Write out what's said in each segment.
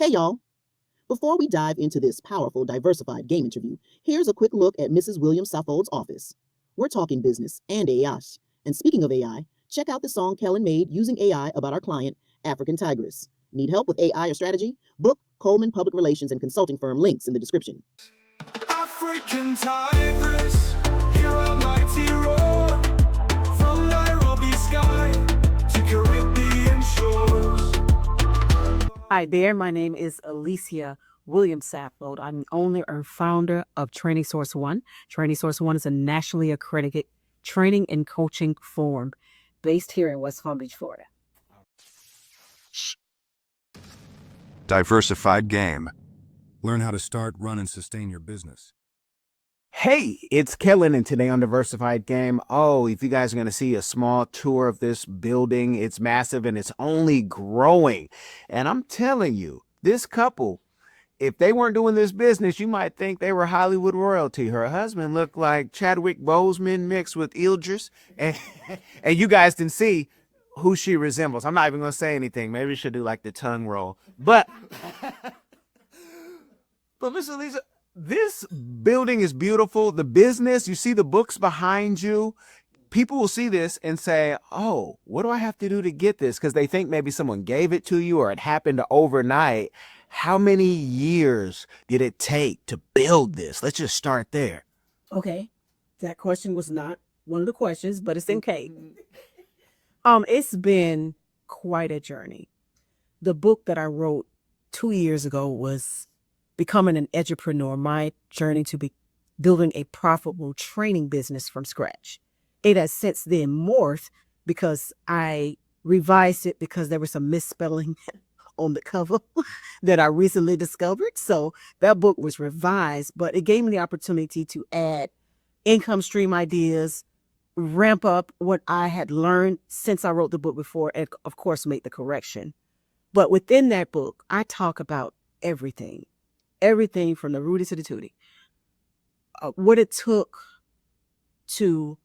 Hey y'all, before we dive into this powerful, diversified game interview, here's a quick look at Mrs. Williams-Saffold's office. We're talking business and AI. And speaking of AI, check out the song Kellen made using AI about our client, African Tigress. Need help with AI or strategy? Book Coleman Public Relations and Consulting Firm links in the description. African Tigress, hear a mighty roar, from Nairobi sky to Caribbean shores. Hi there, my name is Alicia Williams-Saffold. I'm the owner and founder of Training Source One. Training Source One is a nationally accredited training and coaching firm based here in West Palm Beach, Florida. Diversified game. Learn how to start, run, and sustain your business. Hey, it's Kellen, and today on Diversified Game, if you guys are going to see a small tour of this building, it's massive and it's only growing. And I'm telling you, this couple, if they weren't doing this business, you might think they were Hollywood royalty. Her husband looked like Chadwick Boseman mixed with Idris, and you guys can see who she resembles. I'm not even going to say anything. Maybe we should do like the tongue roll. But Miss Elisa, this building is beautiful. The business, you see the books behind you. People will see this and say, oh, what do I have to do to get this? Because they think maybe someone gave it to you or it happened overnight. How many years did it take to build this? Let's just start there. Okay, that question was not one of the questions, but it's okay. It's been quite a journey. The book that I wrote 2 years ago was Becoming an Entrepreneur, my journey to be building a profitable training business from scratch. It has since then morphed because I revised it because there was some misspelling on the cover that I recently discovered. So that book was revised, but it gave me the opportunity to add income stream ideas, ramp up what I had learned since I wrote the book before, and of course, make the correction. But within that book, I talk about everything from the rooty to the tooty. What it took to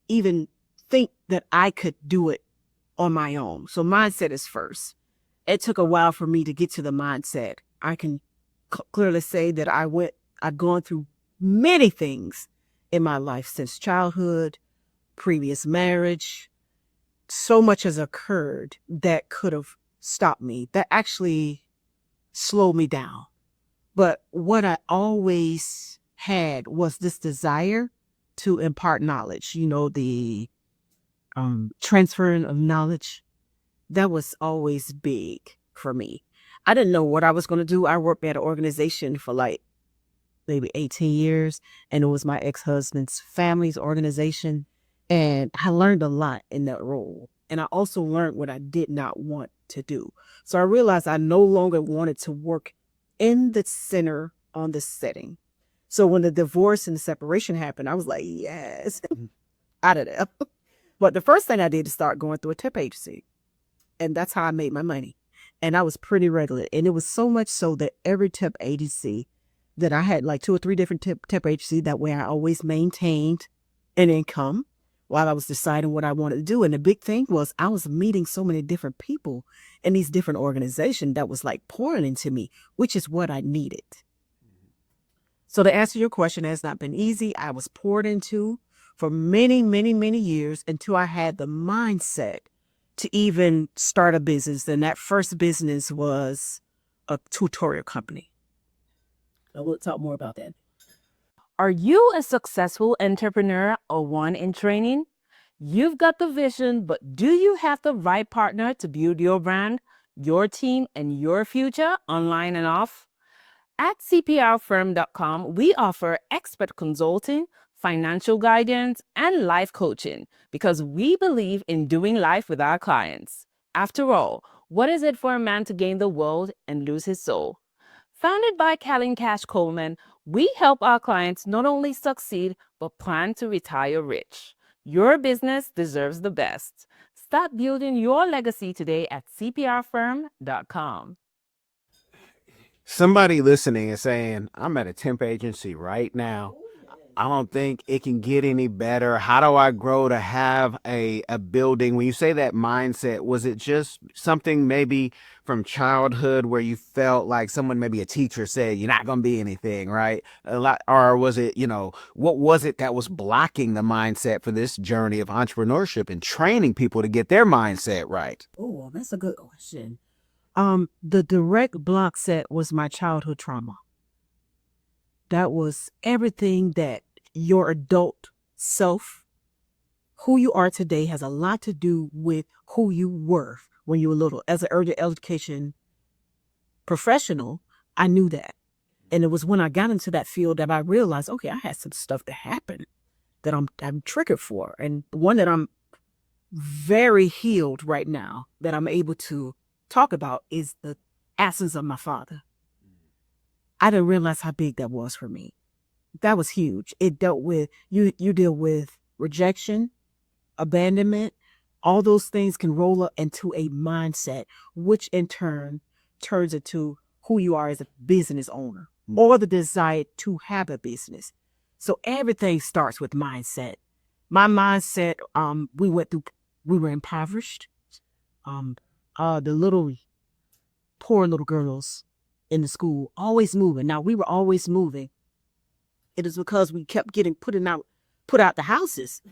even think that I could do it on my own. So mindset is first. It took a while for me to get to the mindset. I can clearly say that I've gone through many things in my life since childhood, previous marriage. So much has occurred that could have stopped me, that actually slowed me down. But what I always had was this desire to impart knowledge, the transferring of knowledge. That was always big for me. I didn't know what I was going to do. I worked at an organization for like maybe 18 years, and it was my ex-husband's family's organization. And I learned a lot in that role. And I also learned what I did not want to do. So I realized I no longer wanted to work in the center on the setting. So when the divorce and the separation happened, I was like, yes, out of there. But the first thing I did is start going through a temp agency. And that's how I made my money. And I was pretty regular. And it was so much so that every temp agency that I had, like 2 or 3 different temp agencies, that way I always maintained an income while I was deciding what I wanted to do. And the big thing was I was meeting so many different people in these different organizations that was like pouring into me, which is what I needed. So to answer your question, it has not been easy. I was poured into for many, many, many years until I had the mindset to even start a business. And that first business was a tutorial company. I will talk more about that. Are you a successful entrepreneur or one in training? You've got the vision, but do you have the right partner to build your brand, your team, and your future online and off? At CPRfirm.com, we offer expert consulting, financial guidance, and life coaching because we believe in doing life with our clients. After all, what is it for a man to gain the world and lose his soul? Founded by Kellen Cash Coleman, we help our clients not only succeed, but plan to retire rich. Your business deserves the best. Start building your legacy today at CPRfirm.com. Somebody listening is saying, I'm at a temp agency right now. I don't think it can get any better. How do I grow to have a building? When you say that mindset, was it just something maybe from childhood where you felt like someone, maybe a teacher said, you're not going to be anything, right? A lot, or was it, what was it that was blocking the mindset for this journey of entrepreneurship and training people to get their mindset right? Oh, that's a good question. The direct block set was my childhood trauma. That was everything that your adult self, who you are today, has a lot to do with who you were when you were little. As an early education professional, I knew that. And it was when I got into that field that I realized, okay, I had some stuff that happened that I'm triggered for. And one that I'm very healed right now that I'm able to talk about is the absence of my father. I didn't realize how big that was for me. That was huge. It dealt with, you deal with rejection, abandonment. All those things can roll up into a mindset, which in turn turns into who you are as a business owner or the desire to have a business. So everything starts with mindset. My mindset, we were impoverished. The poor little girls in the school, always moving. Now, we were always moving. It is because we kept getting put out the houses.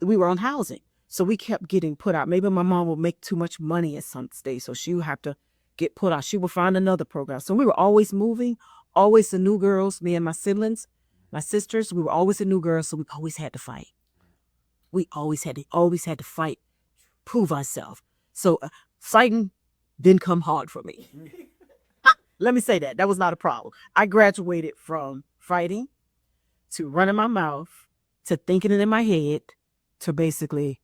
We were on housing. So we kept getting put out. Maybe my mom would make too much money at some stage, so she would have to get put out. She would find another program. So we were always moving, always the new girls, me and my siblings, my sisters, we were always the new girls, so we always had to fight. We always had to fight, prove ourselves. So fighting didn't come hard for me. Let me say that. That was not a problem. I graduated from fighting to running my mouth to thinking it in my head to basically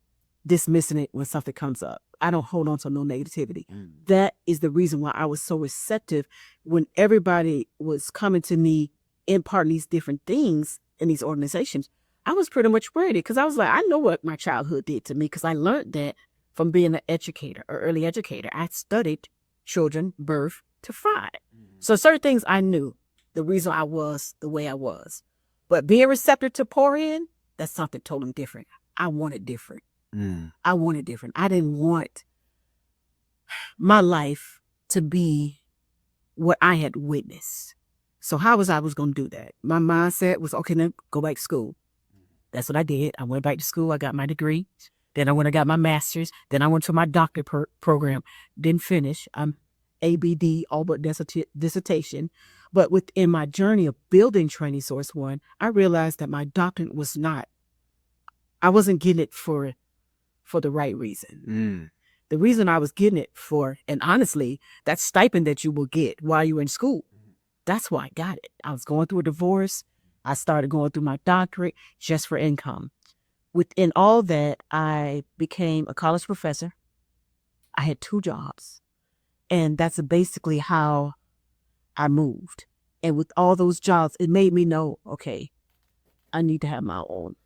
dismissing it when something comes up. I don't hold on to no negativity. That is the reason why I was so receptive when everybody was coming to me imparting these different things in these organizations. I was pretty much ready because I was like, I know what my childhood did to me because I learned that from being an educator or early educator. I studied children birth to 5. So certain things I knew the reason I was the way I was. But being receptive to pour in, that's something totally different. I wanted different. I wanted different. I didn't want my life to be what I had witnessed. So how was I going to do that? My mindset was, okay, then go back to school. That's what I did. I went back to school. I got my degree. Then I went and got my master's. Then I went to my doctorate program. Didn't finish. I'm ABD, all but dissertation. But within my journey of building Training Source One, I realized that my doctorate was not, I wasn't getting it for the right reason. The reason I was getting it for, and honestly, that stipend that you will get while you're in school, that's why I got it. I was going through a divorce. I started going through my doctorate just for income. Within all that, I became a college professor. I had 2 jobs. And that's basically how I moved. And with all those jobs, it made me know, okay, I need to have my own.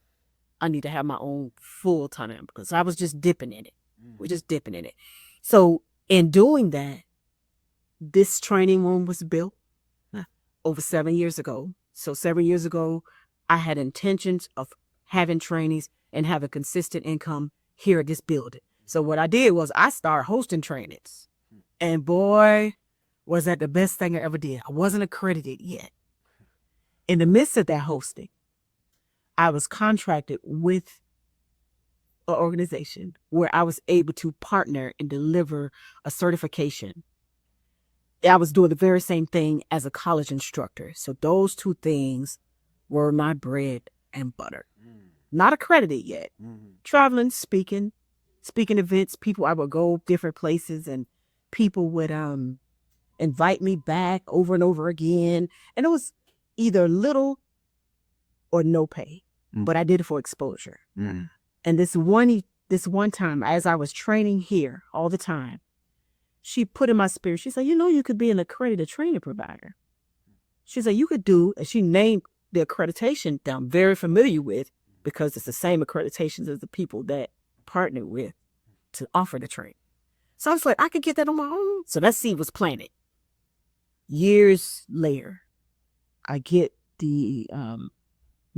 I need to have my own full time because I was just dipping in it. We're just dipping in it. So in doing that, this training room was built over 7 years ago. So 7 years ago, I had intentions of having trainings and having consistent income here at this building. So what I did was I started hosting trainings. And boy, was that the best thing I ever did. I wasn't accredited yet. In the midst of that hosting, I was contracted with an organization where I was able to partner and deliver a certification. I was doing the very same thing as a college instructor. So those 2 things were my bread and butter. Not accredited yet. Traveling, speaking events, people, I would go different places and people would invite me back over and over again. And it was either little or no pay, but I did it for exposure. And this one time, as I was training here all the time, she put in my spirit, she said, you could be an accredited training provider. She said, you could do, and she named the accreditation that I'm very familiar with because it's the same accreditations as the people that partner with to offer the training. So I was like, I could get that on my own. So that seed was planted. Years later, I get the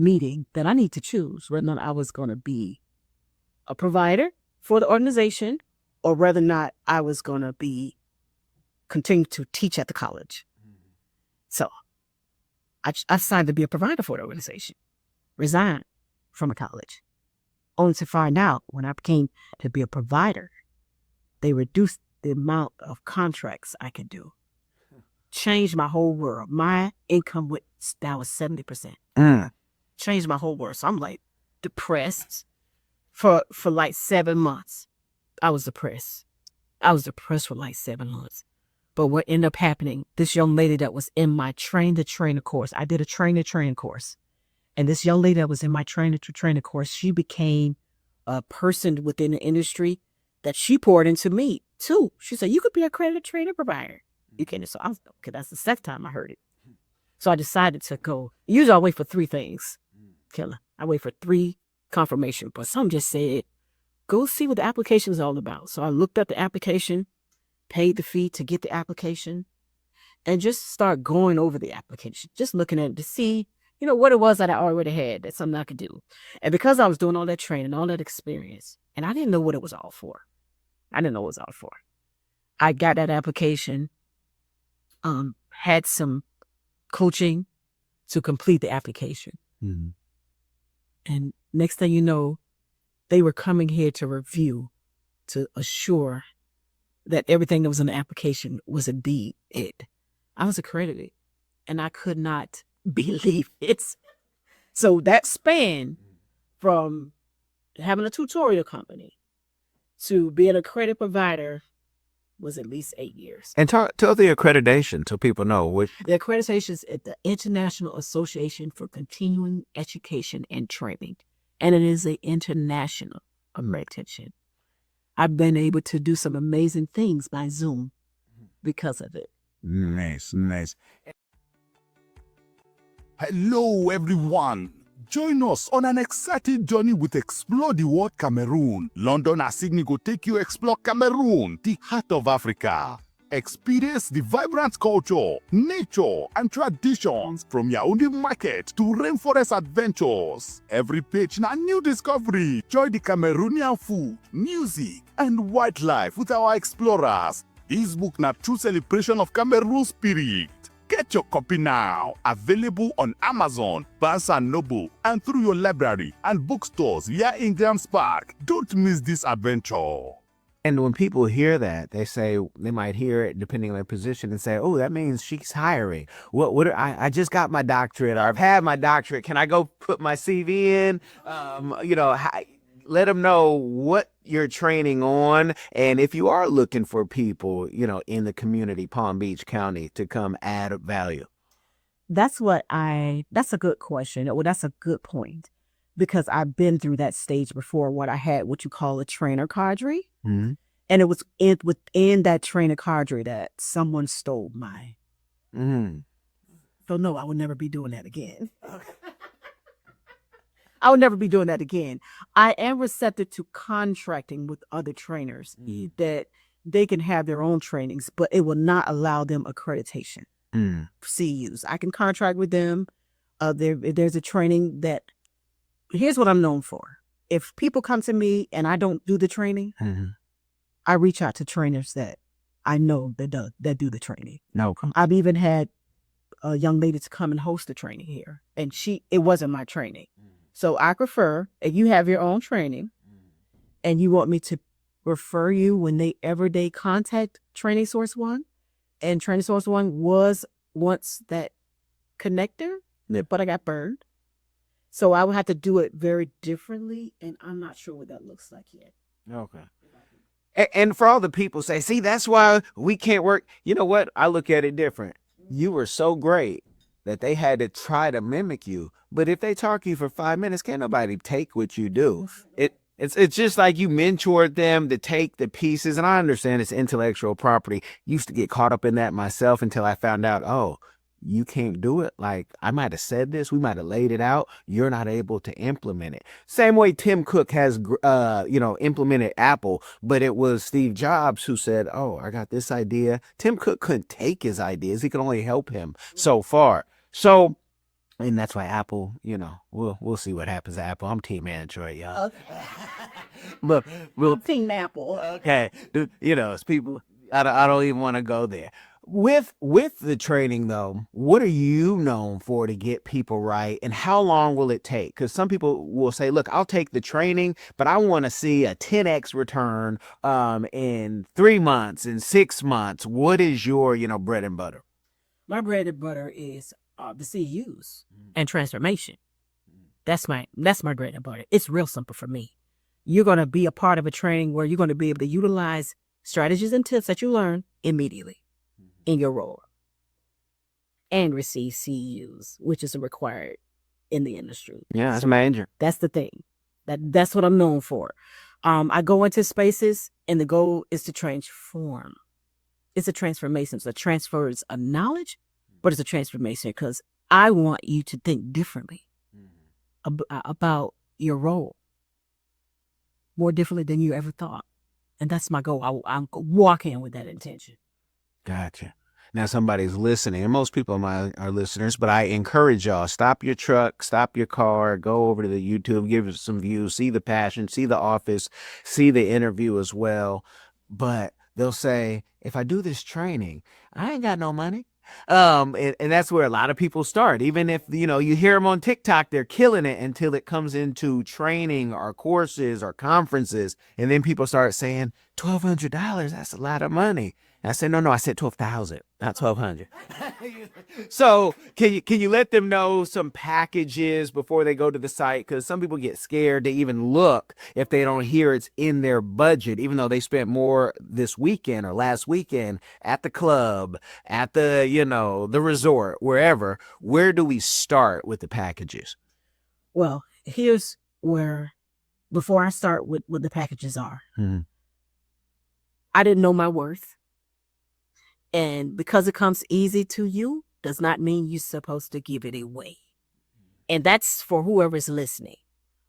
meeting that I need to choose whether or not I was going to be a provider for the organization or whether or not I was going to be continue to teach at the college. So I decided to be a provider for the organization, resigned from a college, only to find out when I became to be a provider, they reduced the amount of contracts I could do. Changed my whole world. My income went down with 70%. Changed my whole world. So I'm like depressed for like 7 months. I was depressed. I was depressed for like 7 months. But what ended up happening, this young lady that was in my train-to-trainer course, I did a train-to-train course. And this young lady that was in my train-to-trainer course, she became a person within the industry that she poured into me too. She said, you could be an accredited trainer provider. You can. So I was, okay, that's the second time I heard it. So I decided to go. Usually I wait for 3 things, Killer. I wait for 3 confirmation, but some just said, go see what the application is all about. So I looked up the application, paid the fee to get the application, and just start going over the application, just looking at it to see, what it was that I already had, that's something I could do. And because I was doing all that training, all that experience, and I didn't know what it was all for. I got that application, had some coaching to complete the application. And next thing you know, they were coming here to review, to assure that everything that was in the application was indeed it. I was accredited, and I could not believe it. So that span from having a tutorial company to being an accredited provider was at least 8 years. And tell the accreditation so people know which. The accreditation is at the International Association for Continuing Education and Training, and it is an international accreditation. I've been able to do some amazing things by Zoom because of it. Nice. Hello, everyone. Join us on an exciting journey with Explore the World Cameroon. London Asigni go take you explore Cameroon, the heart of Africa. Experience the vibrant culture, nature, and traditions from Yaoundé market to rainforest adventures. Every page na new discovery. Enjoy the Cameroonian food, music, and wildlife with our explorers. This book na true celebration of Cameroon spirit. Get your copy now. Available on Amazon, Barnes & Noble, and through your library and bookstores via Ingram's Park. Don't miss this adventure. And when people hear that, they might hear it depending on their position and say, oh, that means she's hiring. I just got my doctorate, or I've had my doctorate. Can I go put my CV in? Let them know what you're training on. And if you are looking for people, in the community, Palm Beach County, to come add value. That's a good question. Well, that's a good point, because I've been through that stage before, what I had, what you call a trainer cadre. Mm-hmm. And it was within that trainer cadre that someone stole mine. Mm-hmm. So no, I would never be doing that again. I would never be doing that again. I am receptive to contracting with other trainers that they can have their own trainings, but it will not allow them accreditation. CUs. I can contract with them. There's a training that, here's what I'm known for. If people come to me and I don't do the training, I reach out to trainers that I know that do the training. No. I've even had a young lady to come and host the training here, and it wasn't my training. So I prefer, if you have your own training and you want me to refer you whenever they contact Training Source One, and Training Source One was once that connector, but I got burned. So I would have to do it very differently, and I'm not sure what that looks like yet. Okay. And for all the people say, see, that's why we can't work. You know what? I look at it different. You were so great that they had to try to mimic you. But if they talk to you for 5 minutes, can't nobody take what you do. It's just like you mentored them to take the pieces. And I understand it's intellectual property. Used to get caught up in that myself until I found out, oh, you can't do it. Like, I might have said this, we might have laid it out. You're not able to implement it. Same way Tim Cook has, implemented Apple, but it was Steve Jobs who said, oh, I got this idea. Tim Cook couldn't take his ideas. He could only help him so far. So And that's why Apple, we'll see what happens to Apple. I'm team Android, y'all. Look, we'll Team Apple. okay. It's people. I don't even want to go there. With the training though, what are you known for to get people right, and how long will it take? Because some people will say, "Look, I'll take the training, but I want to see a 10x return in 3 months, in 6 months." What is your bread and butter? My bread and butter is the CUs and transformation. That's my bread and butter. It's real simple for me. You're going to be a part of a training where you're going to be able to utilize strategies and tips that you learn immediately in your role and receive CUs, which is required in the industry. Yeah, that's major. That's the thing. That's what I'm known for. I go into spaces and the goal is to transform. It's a transformation. It's a transfers of knowledge, but it's a transformation because I want you to think differently about your role, more differently than you ever thought. And that's my goal. I'm walking with that intention. Gotcha. Now somebody's listening, and most people are listeners, but I encourage y'all, stop your truck, stop your car, go over to the YouTube, give it some views, see the passion, see the office, see the interview as well. But they'll say, if I do this training, I ain't got no money. And that's where a lot of people start. Even if, you hear them on TikTok, they're killing it until it comes into training or courses or conferences. And then people start saying, $1,200, that's a lot of money. And I said, no, I said 12,000, not 1,200. So can you let them know some packages before they go to the site? Because some people get scared to even look if they don't hear it's in their budget, even though they spent more this weekend or last weekend at the club, at the, the resort, wherever. Where do we start with the packages? Well, here's where, before I start with what the packages are, I didn't know my worth. And because it comes easy to you, does not mean you're supposed to give it away. And that's for whoever's listening.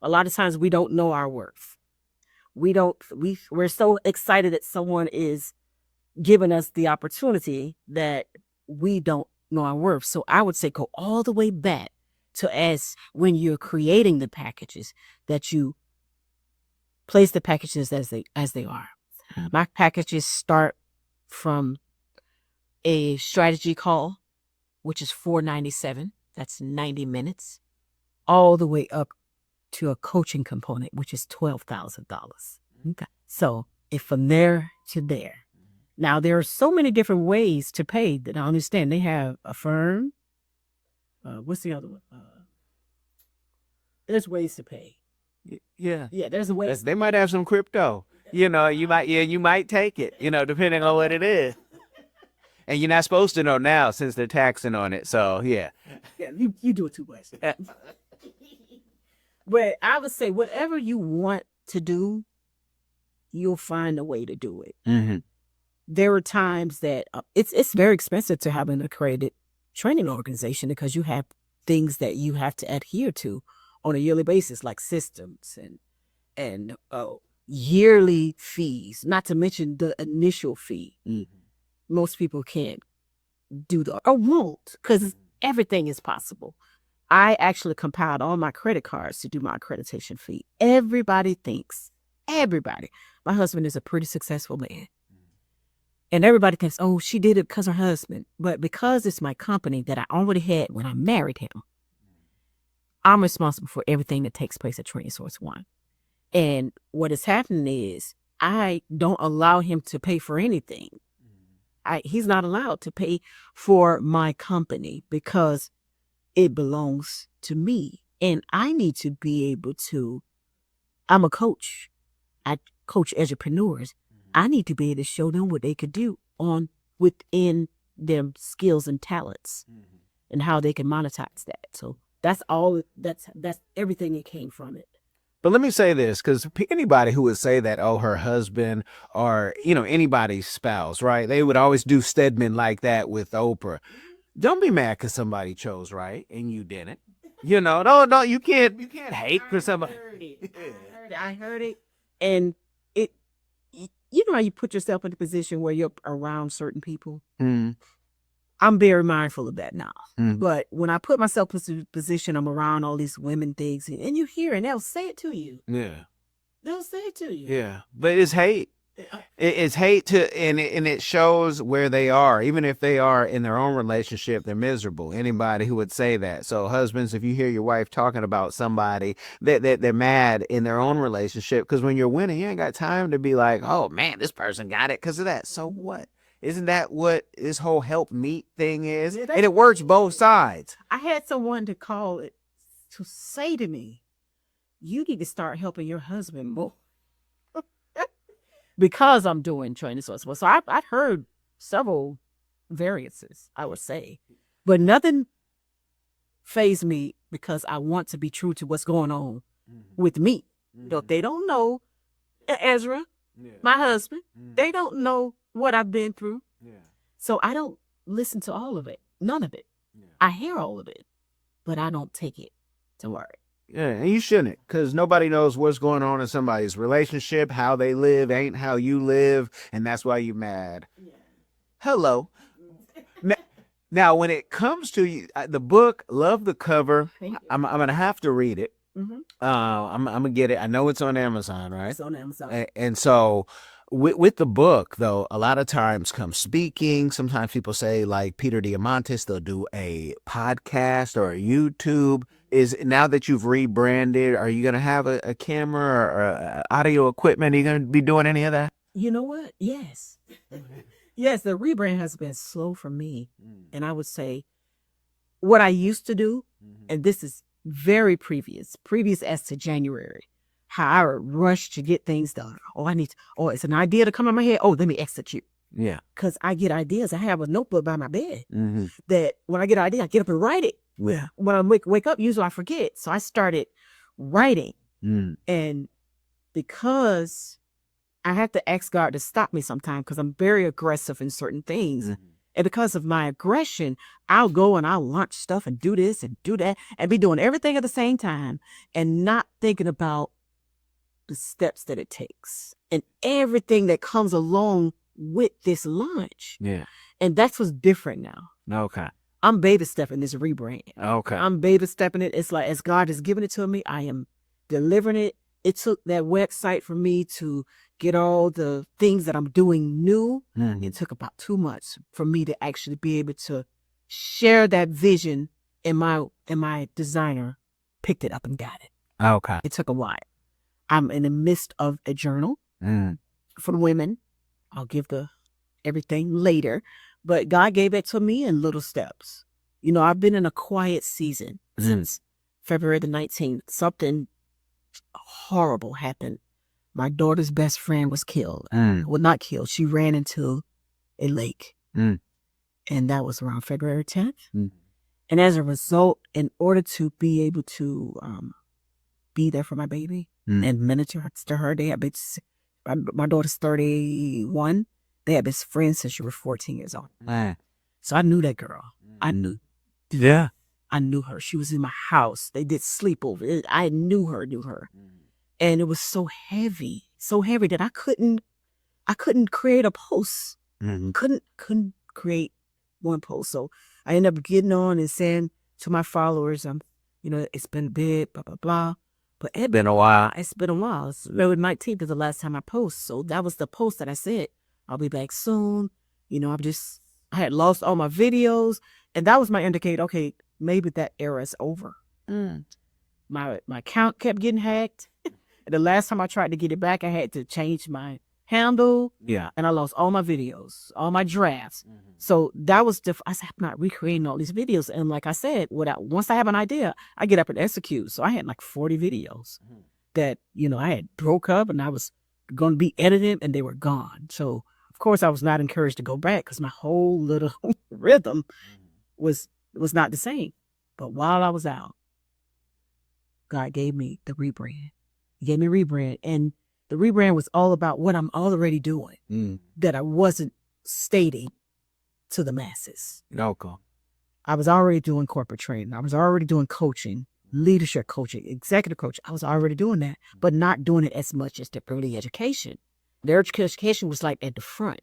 A lot of times we don't know our worth. We're so excited that someone is giving us the opportunity that we don't know our worth. So I would say go all the way back to as when you're creating the packages, that you place the packages as they are. My packages start from a strategy call, which is $497. That's 90 minutes, all the way up to a coaching component, which is $12,000. Okay. So if from there to there. Now, there are so many different ways to pay that I understand. They have a firm. What's the other one? There's ways to pay. Yeah. Yeah, there's a way. They might have some crypto. You might take it, depending on what it is. And you're not supposed to know now since they're taxing on it. So, yeah. Yeah, you do it 2 ways. But I would say whatever you want to do, you'll find a way to do it. Mm-hmm. There are times that it's very expensive to have an accredited training organization because you have things that you have to adhere to on a yearly basis, like systems and yearly fees, not to mention the initial fee. Mm-hmm. Most people can't do or won't, because everything is possible. I actually compiled all my credit cards to do my accreditation fee. Everybody. My husband is a pretty successful man. And everybody thinks, oh, she did it because her husband. But because it's my company that I already had when I married him, I'm responsible for everything that takes place at Training Source One. And what is happening is I don't allow him to pay for anything. He's not allowed to pay for my company because it belongs to me. And I need to be able to, I'm a coach. I coach entrepreneurs. I need to be able to show them what they could do within their skills and talents and how they can monetize that. So that's everything that came from it. But let me say this, because anybody who would say that, oh, her husband or, anybody's spouse, right? They would always do Stedman like that with Oprah. Don't be mad because somebody chose right and you didn't. No, you can't hate because somebody. I heard it. And you know how you put yourself in a position where you're around certain people? Mm. I'm very mindful of that now. Mm. But when I put myself in a position, I'm around all these women things, and you hear, and they'll say it to you. Yeah. They'll say it to you. Yeah. But it's hate. It's hate and it shows where they are. Even if they are in their own relationship, they're miserable. Anybody who would say that. So husbands, if you hear your wife talking about somebody that they're mad in their own relationship, because when you're winning, you ain't got time to be like, oh man, this person got it because of that. So what? Isn't that what this whole help meet thing is? Yeah, And it works both sides. I had someone to call it to say to me, you need to start helping your husband more. Because I'm doing training source. So I've heard several variances, I would say. But nothing fazed me because I want to be true to what's going on with me. You know, they don't know Ezra, my husband. They don't know what I've been through. So I don't listen to all of it. None of it. I hear all of it, but I don't take it to heart. Yeah, and you shouldn't, because nobody knows what's going on in somebody's relationship. How they live ain't how you live, and that's why you're mad. Hello. Now, when it comes to you, the book, love the cover. I'm gonna have to read it. I'm gonna get it. I know it's on Amazon, right? It's on Amazon. And so with the book, though, a lot of times comes speaking. Sometimes people say, like Peter Diamandis, they'll do a podcast or a YouTube. Is now that you've rebranded, are you going to have a camera or audio equipment? Are you going to be doing any of that? You know what? Yes. Yes, the rebrand has been slow for me. And I would say what I used to do, and this is very previous as to January, how I would rush to get things done. It's an idea to come in my head. Oh, let me execute. Yeah. Because I get ideas. I have a notebook by my bed that when I get an idea, I get up and write it. Yeah. When I wake up, usually I forget. So I started writing. And because I have to ask God to stop me sometimes because I'm very aggressive in certain things. And because of my aggression, I'll go and I'll launch stuff and do this and do that and be doing everything at the same time and not thinking about the steps that it takes and everything that comes along with this launch. Yeah. And that's what's different now. Okay. I'm baby stepping this rebrand. Okay. I'm baby stepping it. It's like as God has given it to me, I am delivering it. It took that website for me to get all the things that I'm doing new. It took about 2 months for me to actually be able to share that vision, and my designer picked it up and got it. Okay. It took a while. I'm in the midst of a journal for women. I'll give everything later, but God gave it to me in little steps. You know, I've been in a quiet season since February the 19th. Something horrible happened. My daughter's best friend was killed. Well, not killed. She ran into a lake. And that was around February 10th. And as a result, in order to be able to be there for my baby and minister to her, they have been, my daughter's 31. They have been friends since she was 14 years old. So I knew that girl. I knew. Yeah. I knew her. She was in my house. They did sleepover. I knew her. And it was so heavy that I couldn't create a post. Couldn't create one post. So I ended up getting on and saying to my followers, it's been a bit, blah, blah, blah. But it's been a while. It's been a while. It's February 19th is the last time I post. So that was the post that I said, I'll be back soon. I had lost all my videos. And that was my indicator. Okay, maybe that era is over. My account kept getting hacked. And the last time I tried to get it back, I had to change my handle. Yeah. And I lost all my videos, all my drafts. So that was I said, I'm not recreating all these videos. And like I said, once I have an idea, I get up and execute. So I had like 40 videos that, I had broke up and I was going to be edited and they were gone. So of course I was not encouraged to go back because my whole little rhythm was not the same. But while I was out, God gave me the rebrand. He gave me a rebrand. And the rebrand was all about what I'm already doing that I wasn't stating to the masses. Okay. I was already doing corporate training. I was already doing coaching, leadership coaching, executive coaching. I was already doing that, but not doing it as much as the early education. The education was like at the front.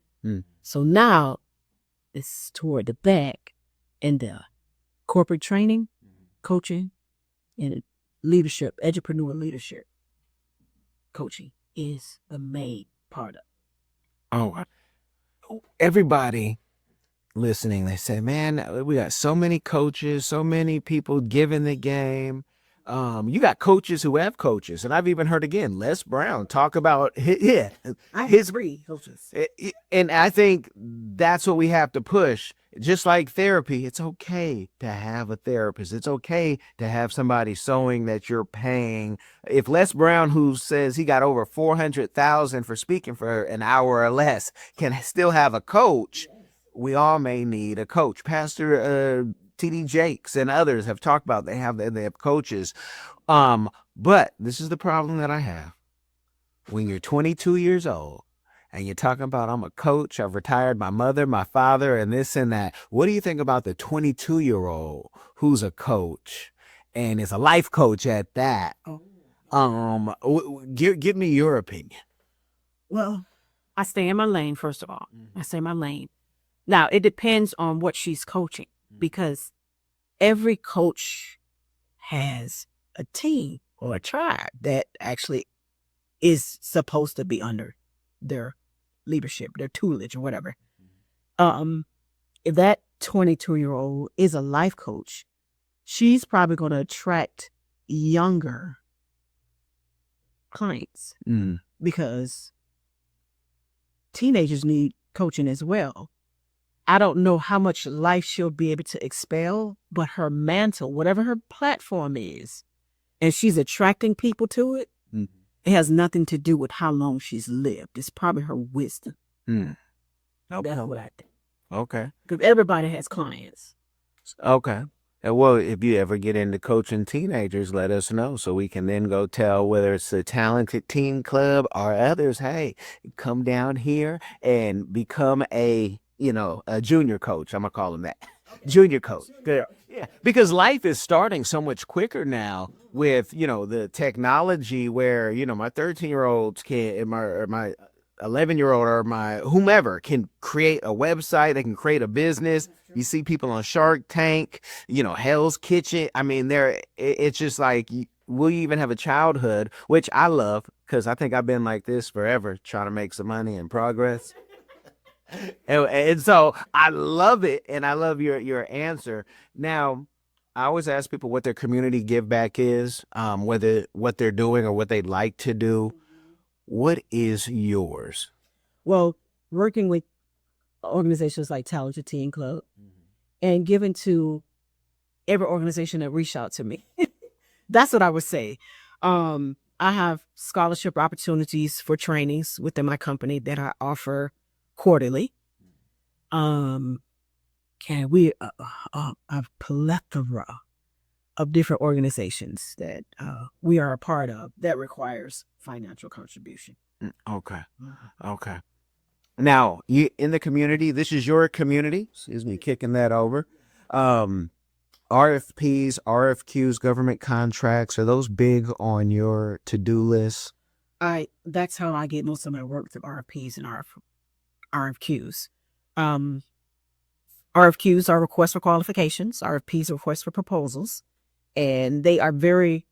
So now is toward the back, and the corporate training, coaching, and leadership, entrepreneurial leadership coaching is the main part of it. Oh, everybody listening, they say, man, we got so many coaches, so many people giving the game. You got coaches who have coaches, and I've even heard again Les Brown talk about I have 3 coaches. and I think that's what we have to push. Just like therapy, it's okay to have a therapist. It's okay to have somebody sewing that you're paying. If Les Brown, who says he got over 400,000 for speaking for an hour or less, can still have a coach, we all may need a coach. Pastor TD Jakes and others have talked about they have coaches. But this is the problem that I have. When you're 22 years old and you're talking about, I'm a coach, I've retired my mother, my father, and this and that. What do you think about the 22-year-old who's a coach and is a life coach at that? Give me your opinion. Well, I stay in my lane, first of all. I stay in my lane. Now, it depends on what she's coaching, because every coach has a team or a tribe that actually is supposed to be under their leadership, their tutelage or whatever. If that 22-year-old is a life coach, she's probably going to attract younger clients because teenagers need coaching as well. I don't know how much life she'll be able to expel, but her mantle, whatever her platform is, and she's attracting people to it, it has nothing to do with how long she's lived. It's probably her wisdom. Okay. That's what I think. Okay. Because everybody has clients. Okay. Well, if you ever get into coaching teenagers, let us know so we can then go tell whether it's a talented teen club or others, hey, come down here and become a junior coach. I'm going to call him that. Junior coach. Yeah. Because life is starting so much quicker now with, the technology where, my 13-year-olds can, my 11-year-old or my whomever can create a website. They can create a business. You see people on Shark Tank, Hell's Kitchen. I mean, it's just like, will you even have a childhood, which I love because I think I've been like this forever, trying to make some money and progress. And so I love it, and I love your answer. Now, I always ask people what their community give back is, whether what they're doing or what they'd like to do. What is yours? Well, working with organizations like Talented Teen Club and giving to every organization that reached out to me. That's what I would say. I have scholarship opportunities for trainings within my company that I offer quarterly. We a plethora of different organizations that we are a part of that requires financial contribution. Okay. Now, you in the community, this is your community. Excuse me, kicking that over. RFPs, RFQs, government contracts, are those big on your to-do list? That's how I get most of my work, through RFPs and RFQs. RFQs are requests for qualifications. RFPs are requests for proposals, and they are very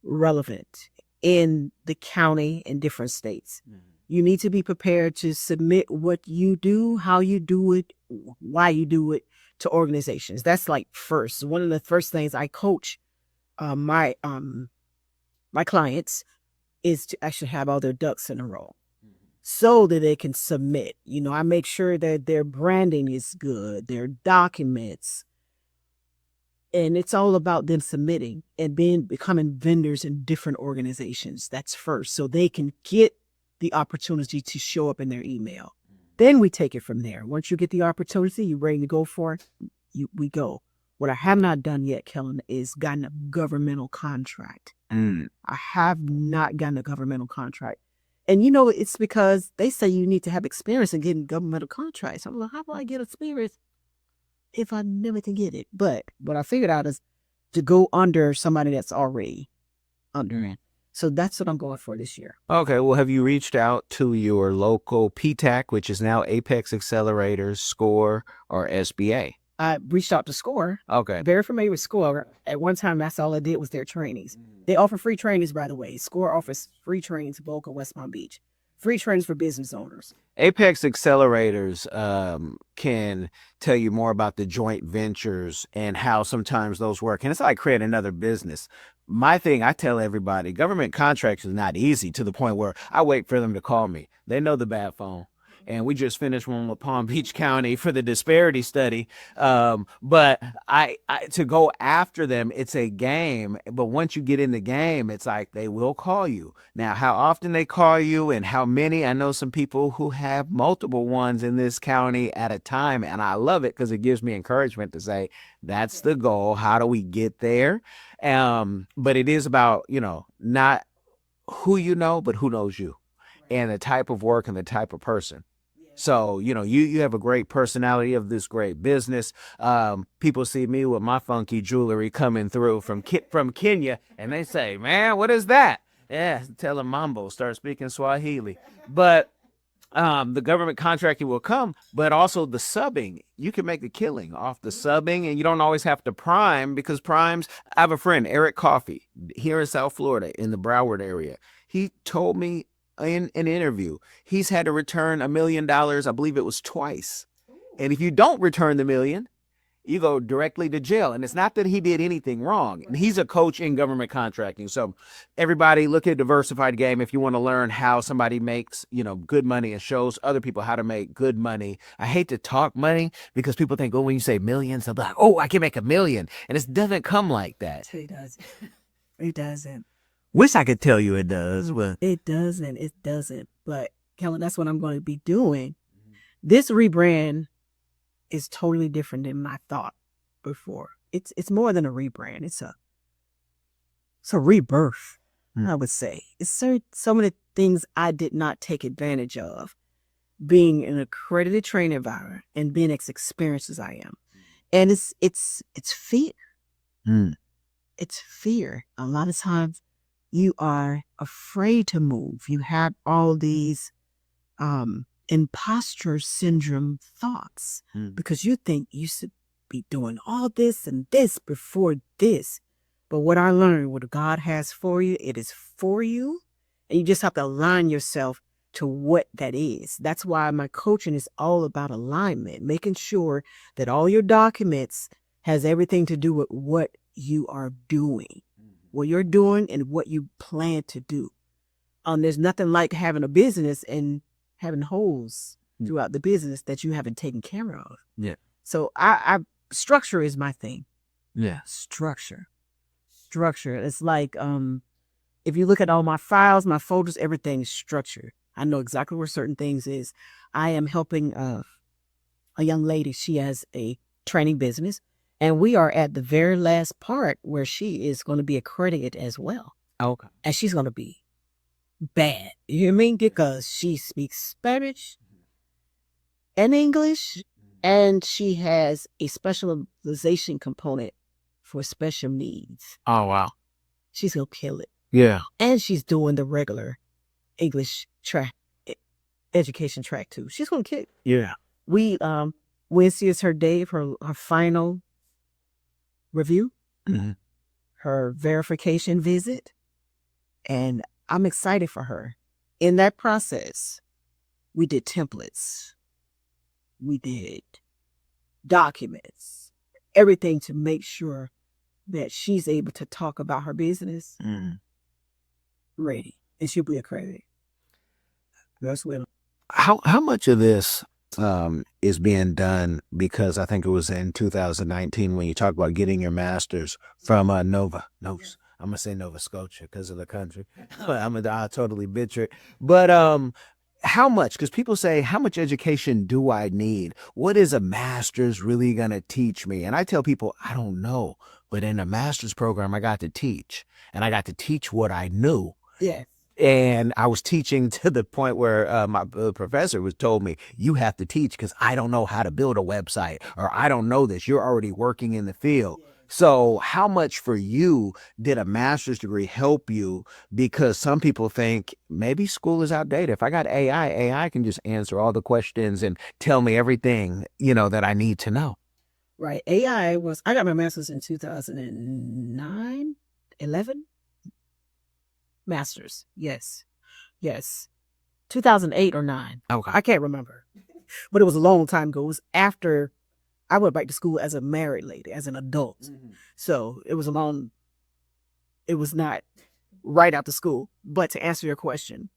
relevant in the county and different states. You need to be prepared to submit what you do, how you do it, why you do it to organizations. That's like first. One of the first things I coach my clients is to actually have all their ducks in a row so that they can submit. I make sure that their branding is good, their documents, and it's all about them submitting and becoming vendors in different organizations. That's first, so they can get the opportunity to show up in their email. Then we take it from there. Once you get the opportunity, you're ready to go for it, we go. What I have not done yet, Kellen, is gotten a governmental contract. I have not gotten a governmental contract. And it's because they say you need to have experience in getting governmental contracts. I'm like, how do I get experience if I never can get it? But what I figured out is to go under somebody that's already under it. So that's what I'm going for this year. Okay, well, have you reached out to your local PTAC, which is now Apex Accelerators, SCORE, or SBA? I reached out to SCORE. Okay. Very familiar with SCORE. At one time, that's all I did was their trainings. They offer free trainings, by the way. SCORE offers free trainings in Boca, West Palm Beach. Free trainings for business owners. Apex Accelerators can tell you more about the joint ventures and how sometimes those work. And it's like creating another business. My thing, I tell everybody, government contracts is not easy to the point where I wait for them to call me. They know the bad phone. And we just finished one with Palm Beach County for the disparity study. But I to go after them, it's a game. But once you get in the game, it's like they will call you. Now, how often they call you and how many, I know some people who have multiple ones in this county at a time. And I love it because it gives me encouragement to say, that's the goal. How do we get there? But it is about, not who you know, but who knows you and the type of work and the type of person. So, you have a great personality of this great business. People see me with my funky jewelry coming through from Kenya, and they say, man, what is that? Yeah, tell them Mambo, start speaking Swahili. But the government contracting will come, but also the subbing. You can make a killing off the subbing, and you don't always have to prime, because primes, I have a friend, Eric Coffey, here in South Florida, in the Broward area. He told me in an interview, he's had to return $1 million, I believe it was twice. And if you don't return the $1 million, you go directly to jail. And it's not that he did anything wrong. And he's a coach in government contracting. So everybody look at Diversified Game if you want to learn how somebody makes, good money and shows other people how to make good money. I hate to talk money because people think, when you say millions, they'll be like, I can make $1 million. And it doesn't come like that. It doesn't. It doesn't. Wish I could tell you it does, but It doesn't. It doesn't. But Kellen, that's what I'm going to be doing. This rebrand is totally different than my thought before. It's more than a rebrand. It's a rebirth, I would say. It's so many things I did not take advantage of being an accredited training environment and being as experienced as I am. And it's fear. It's fear. A lot of times you are afraid to move. You have all these imposter syndrome thoughts because you think you should be doing all this and this before this. But what I learned, what God has for you, it is for you. And you just have to align yourself to what that is. That's why my coaching is all about alignment, making sure that all your documents has everything to do with what you are doing. What you're doing and what you plan to do. There's nothing like having a business and having holes throughout the business that you haven't taken care of. Yeah. So I structure is my thing. Yeah. Structure. It's like if you look at all my files, my folders, everything is structured. I know exactly where certain things is. I am helping a young lady. She has a training business. And we are at the very last part where she is going to be accredited as well. Okay. And she's going to be bad. You hear me? Because she speaks Spanish and English, and she has a specialization component for special needs. Oh, wow. She's going to kill it. Yeah. And she's doing the regular English track, education track too. She's going to kill it. Yeah. Wednesday is her day of her final review, her verification visit, and I'm excited for her. In that process, we did templates, we did documents, everything to make sure that she's able to talk about her business ready, and she'll be accredited. That's what. How much of this is being done, because I think it was in 2019 when you talk about getting your master's from Nova. I'm going to say Nova Scotia because of the country. I totally butcher it. But how much? Because people say, how much education do I need? What is a master's really going to teach me? And I tell people, I don't know. But in a master's program, I got to teach. And I got to teach what I knew. Yes. And I was teaching to the point where my professor was told me, you have to teach because I don't know how to build a website, or I don't know this. You're already working in the field. So how much for you did a master's degree help you? Because some people think maybe school is outdated. If I got AI can just answer all the questions and tell me everything, that I need to know. Right. I got my master's in 2009, 11. Master's. Yes. 2008 or 9. Okay. I can't remember. But it was a long time ago. It was after I went back to school as a married lady, as an adult. Mm-hmm. So it was not right out of school. But to answer your question,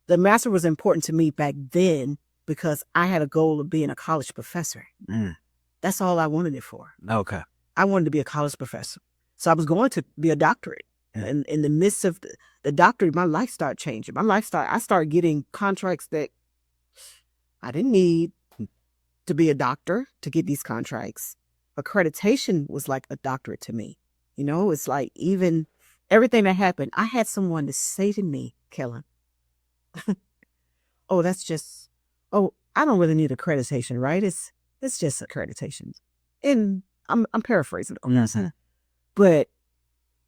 the master was important to me back then because I had a goal of being a college professor. Mm. That's all I wanted it for. Okay. I wanted to be a college professor. So I was going to be a doctorate. And in the midst of the doctorate, my life started changing. I started getting contracts that I didn't need to be a doctor to get these contracts. Accreditation was like a doctorate to me. It's like even everything that happened, I had someone to say to me, Kellen, I don't really need accreditation, right? It's just accreditation. And I'm paraphrasing. But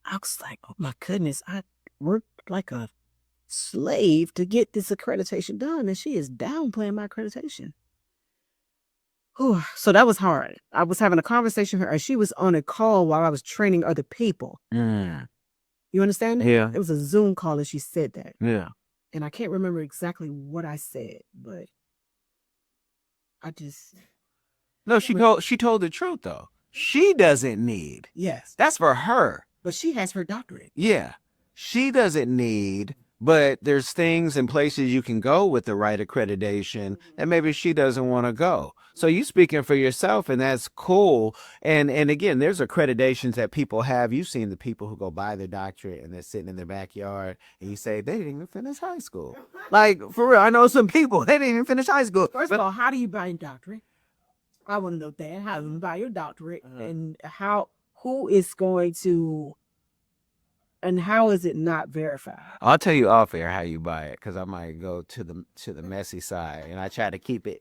I was like, oh my goodness, I worked like a slave to get this accreditation done, and she is downplaying my accreditation. Whew. So that was hard. I was having a conversation with her, and she was on a call while I was training other people. Mm. You understand? Yeah. It was a Zoom call, and she said that. Yeah. And I can't remember exactly what I said, but I just... No, she told the truth, though. She doesn't need. Yes. That's for her. But she has her doctorate. Yeah. She doesn't need, but there's things and places you can go with the right accreditation that maybe she doesn't want to go. So you speaking for yourself, and that's cool. And again, there's accreditations that people have. You've seen the people who go buy their doctorate and they're sitting in their backyard and you say, they didn't even finish high school. Like, for real, I know some people, they didn't even finish high school. First of all, how do you buy a doctorate? I want to know that. How do you buy your doctorate? And who is going to, and how is it not verified? I'll tell you off air how you buy it, because I might go to the messy side, and I try to keep it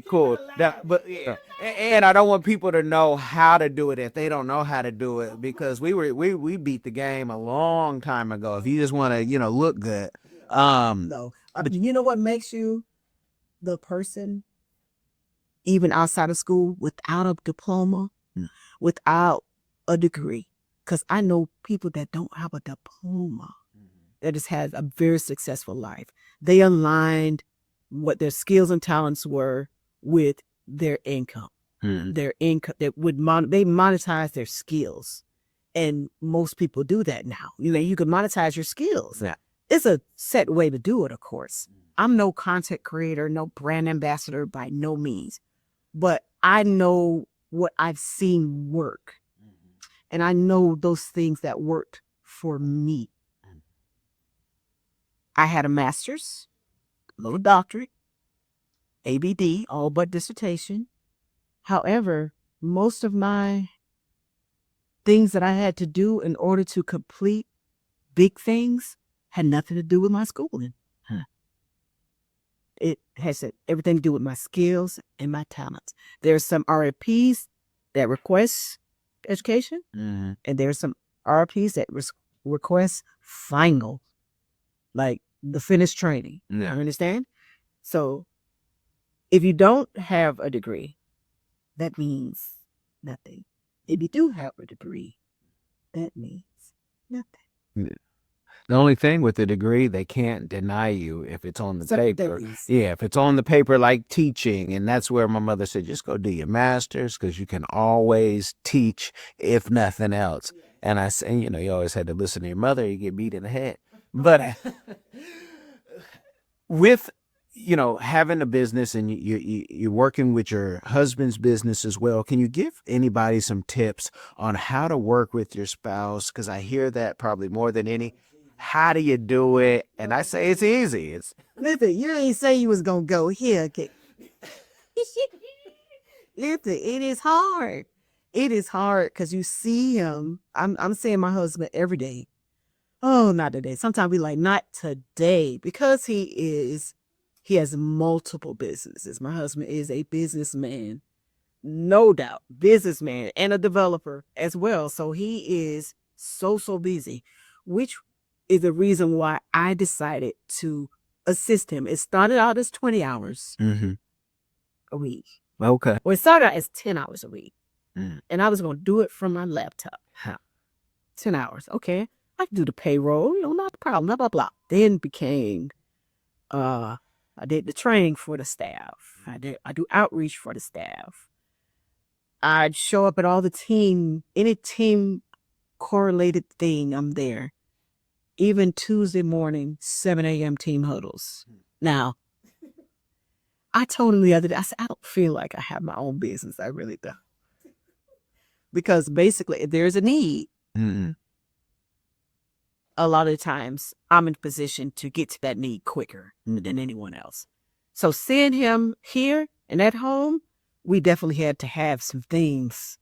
cool. And I don't want people to know how to do it if they don't know how to do it, because we beat the game a long time ago. If you just want to look good, No, you know what makes you the person, even outside of school, without a diploma, without a degree. Because I know people that don't have a diploma that just had a very successful life. They aligned what their skills and talents were with their income. Their income they monetize their skills, and most people do that now. You can monetize your skills. Yeah. It's a set way to do it, of course. I'm no content creator, no brand ambassador by no means, but I know what I've seen work. And I know those things that worked for me. I had a master's, a little doctorate, ABD, all but dissertation. However, most of my things that I had to do in order to complete big things had nothing to do with my schooling. It has everything to do with my skills and my talents. There's some RFPs that request education, and there's some RPs that request final, like the finished training. Yeah. You understand? So if you don't have a degree, that means nothing. If you do have a degree, that means nothing. The only thing with the degree, they can't deny you if it's on the paper. Secondaries. Yeah, if it's on the paper like teaching. And that's where my mother said, just go do your master's, because you can always teach if nothing else. And I say, you always had to listen to your mother, you get beat in the head. But with, having a business and you're working with your husband's business as well, can you give anybody some tips on how to work with your spouse? Because I hear that probably more than any. How do you do it? And I say it's easy. Listen, you ain't say you was gonna go here. Okay. Listen, it is hard. It is hard because you see him. I'm seeing my husband every day, Oh, not today. Sometimes we like, not today, because he has multiple businesses. My husband is a businessman, no doubt, businessman and a developer as well. So he is so busy, which is the reason why I decided to assist him. It started out as 20 hours a week. Okay. Well, it started out as 10 hours a week. Mm. And I was going to do it from my laptop. 10 hours. Okay. I can do the payroll, not a problem, blah, blah, blah. Then became, I did the training for the staff. I do outreach for the staff. I'd show up at all the any team correlated thing, I'm there. Even Tuesday morning, 7 a.m. team huddles. Now, I told him the other day, I said, I don't feel like I have my own business. I really don't. Because basically, if there's a need, a lot of times I'm in position to get to that need quicker than anyone else. So seeing him here and at home, we definitely had to have some things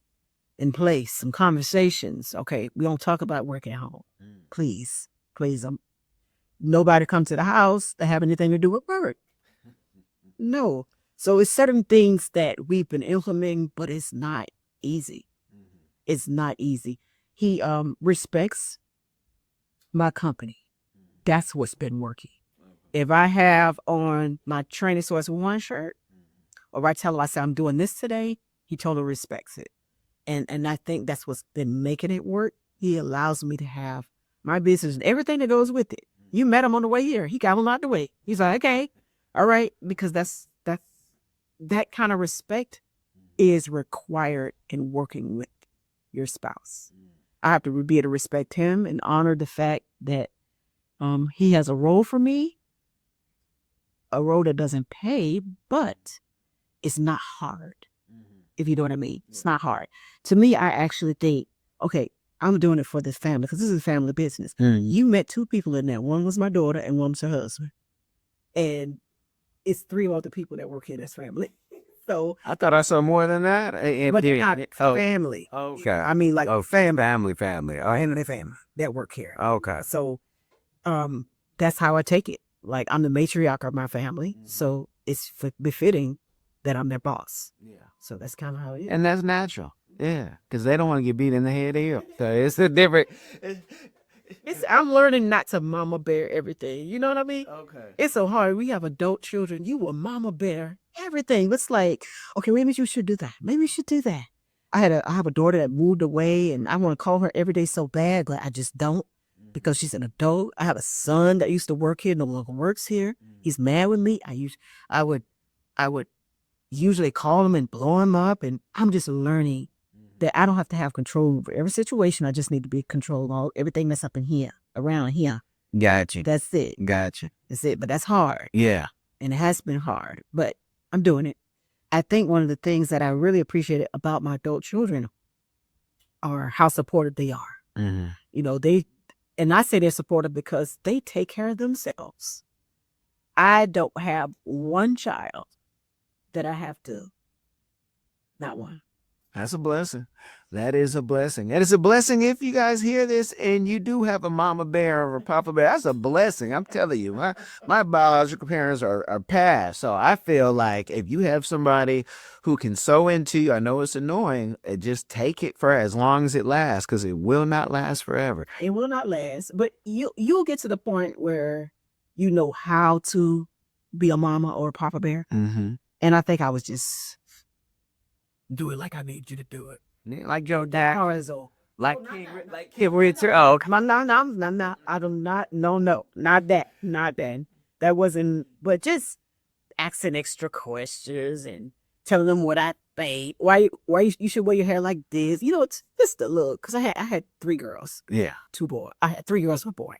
in place, some conversations. Okay, we don't talk about work at home. Please. Nobody come to the house to have anything to do with work. No. So it's certain things that we've been implementing, but it's not easy. It's not easy. He respects my company. That's what's been working. If I have on my Training Source One shirt, or I tell him, I say, I'm doing this today, he totally respects it. And I think that's what's been making it work. He allows me to have my business and everything that goes with it. You met him on the way here. He got him out the way. He's like, okay, all right, because that kind of respect is required in working with your spouse. I have to be able to respect him and honor the fact that he has a role for me, a role that doesn't pay, but it's not hard, if you know what I mean. It's not hard. To me, I actually think, okay, I'm doing it for this family because this is a family business. You met two people in there. One was my daughter and one was her husband. And it's three other people that work in this family. So I thought I saw more than that. but they're not family. Okay. I mean, like family. family that work here. Okay. So that's how I take it. Like, I'm the matriarch of my family. So it's befitting that I'm their boss. Yeah. So that's kind of how it is. And that's natural. Yeah. Because they don't want to get beat in the head either. So it's a different. I'm learning not to mama bear everything. You know what I mean? Okay. It's so hard. We have adult children. You will mama bear everything. It's like, okay, maybe you should do that. Maybe you should do that. I have a daughter that moved away, and I want to call her every day so bad, but I just don't because she's an adult. I have a son that used to work here, no longer works here. He's mad with me. I would usually call him and blow him up, and I'm just learning that I don't have to have control over every situation. I just need to be in control of everything that's up in here, around here. Gotcha. That's it. Gotcha. That's it. But that's hard. Yeah. And it has been hard, but I'm doing it. I think one of the things that I really appreciated about my adult children are how supportive they are. Mm-hmm. You know, and I say they're supportive because they take care of themselves. I don't have one child that I have to, not one. That's a blessing. That is a blessing. And it's a blessing if you guys hear this and you do have a mama bear or a papa bear. That's a blessing. I'm telling you, my biological parents are passed. So I feel like if you have somebody who can sew into you, I know it's annoying, just take it for as long as it lasts, because it will not last forever. It will not last. But you'll get to the point where you know how to be a mama or a papa bear. Mm-hmm. And I think I was just do it like I need you to do it. Like Joe Dad. Like Kid Richard. Oh, come on, no. I do not, no, not that. That wasn't, but just asking extra questions and telling them what I think. Why you should wear your hair like this. You know, it's just a look. Because I had 3 girls. Yeah. 2 boys. I had 3 girls and a boy.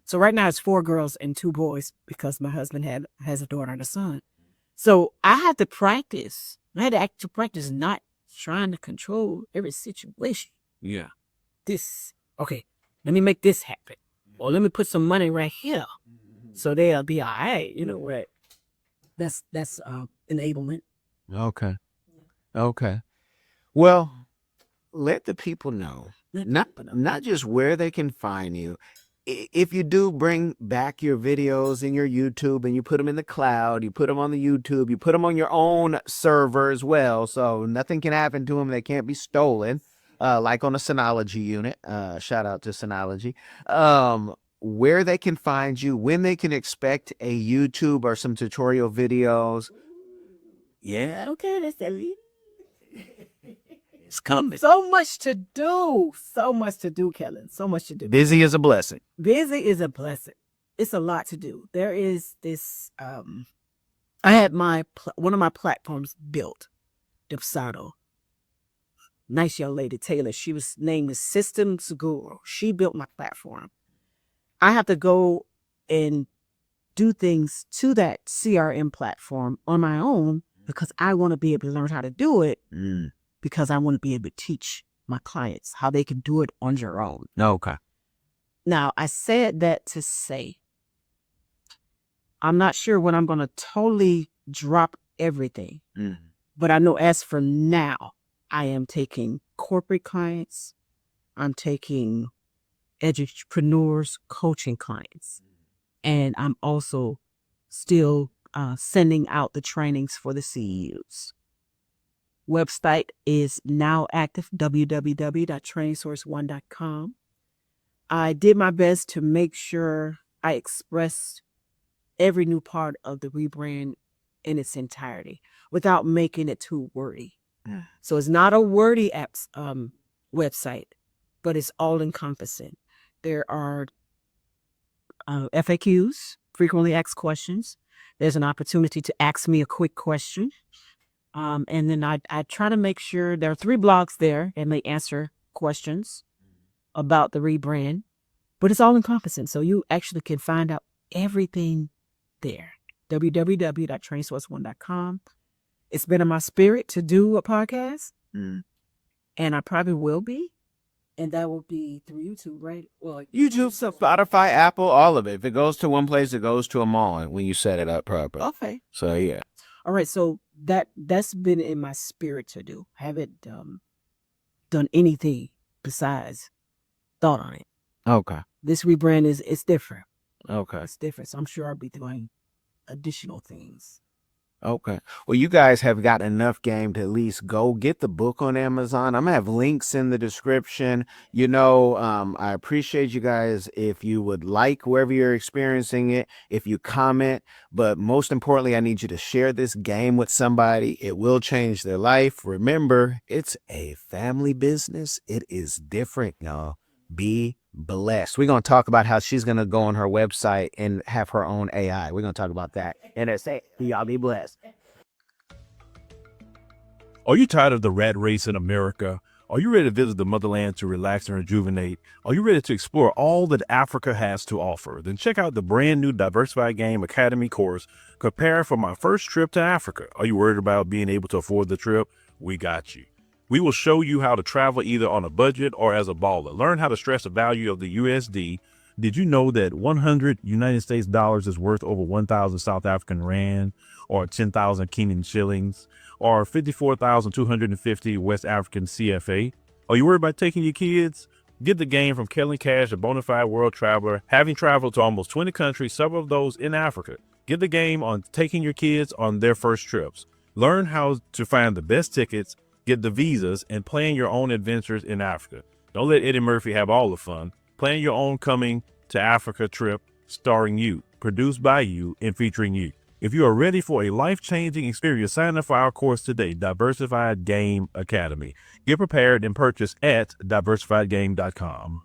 So right now it's 4 girls and 2 boys because my husband has a daughter and a son. So I had to practice. I had to actually practice not trying to control every situation. Yeah. Okay, let me make this happen. Or let me put some money right here. So they'll be all right. You know what? That's enablement. Okay. Well, let the people know, not just where they can find you, if you do bring back your videos in your YouTube and you put them in the cloud, you put them on the YouTube, you put them on your own server as well, so nothing can happen to them. They can't be stolen, like on the Synology unit. Shout out to Synology. Where they can find you, when they can expect a YouTube or some tutorial videos. Yeah, okay, that's it. It's coming. So much to do. So much to do, Kellen. So much to do. Busy is a blessing. Busy is a blessing. It's a lot to do. There is this, I had one of my platforms built, Dipsado. Nice young lady, Taylor. She was named the Systems Guru. She built my platform. I have to go and do things to that CRM platform on my own because I want to be able to learn how to do it. Because I want to be able to teach my clients how they can do it on their own. Okay. Now, I said that to say, I'm not sure when I'm going to totally drop everything. But I know as for now, I am taking corporate clients. I'm taking entrepreneurs, coaching clients. And I'm also still sending out the trainings for the CEOs. Website is now active, www.trainingsource1.com. I did my best to make sure I expressed every new part of the rebrand in its entirety without making it too wordy. So it's not a wordy apps website, but it's all encompassing. There are FAQs, frequently asked questions. There's an opportunity to ask me a quick question. And then I try to make sure there are 3 blogs there and they answer questions about the rebrand, but it's all encompassing. So you actually can find out everything there. www.trainingsource1.com. It's been in my spirit to do a podcast, and I probably will be. And that will be through YouTube, right? Well, YouTube, Spotify, Apple, all of it. If it goes to one place, it goes to them all when you set it up properly. Okay. So, yeah. All right, so that's been in my spirit to do. I haven't done anything besides thought on it. Okay. This rebrand it's different. Okay. It's different. So I'm sure I'll be doing additional things. Okay. Well, you guys have got enough game to at least go get the book on Amazon. I'm going to have links in the description. You know, I appreciate you guys if you would like wherever you're experiencing it, if you comment, but most importantly, I need you to share this game with somebody. It will change their life. Remember, it's a family business. It is different, y'all. Be blessed. We're going to talk about how she's going to go on her website and have her own AI. We're going to talk about that. And it's y'all be blessed. Are you tired of the rat race in America? Are you ready to visit the motherland to relax and rejuvenate? Are you ready to explore all that Africa has to offer? Then check out the brand new Diversified Game Academy course, Prepare for My First Trip to Africa. Are you worried about being able to afford the trip? We got you. We will show you how to travel either on a budget or as a baller. Learn how to stress the value of the USD. Did you know that 100 United States dollars is worth over 1,000 South African rand or 10,000 Kenyan shillings or 54,250 West African CFA? Are you worried about taking your kids? Get the game from Kellen Cash, a bona fide world traveler, having traveled to almost 20 countries, several of those in Africa. Get the game on taking your kids on their first trips. Learn how to find the best tickets, get the visas, and plan your own adventures in Africa. Don't let Eddie Murphy have all the fun. Plan your own coming to Africa trip starring you, produced by you, and featuring you. If you are ready for a life-changing experience, sign up for our course today, Diversified Game Academy. Get prepared and purchase at diversifiedgame.com.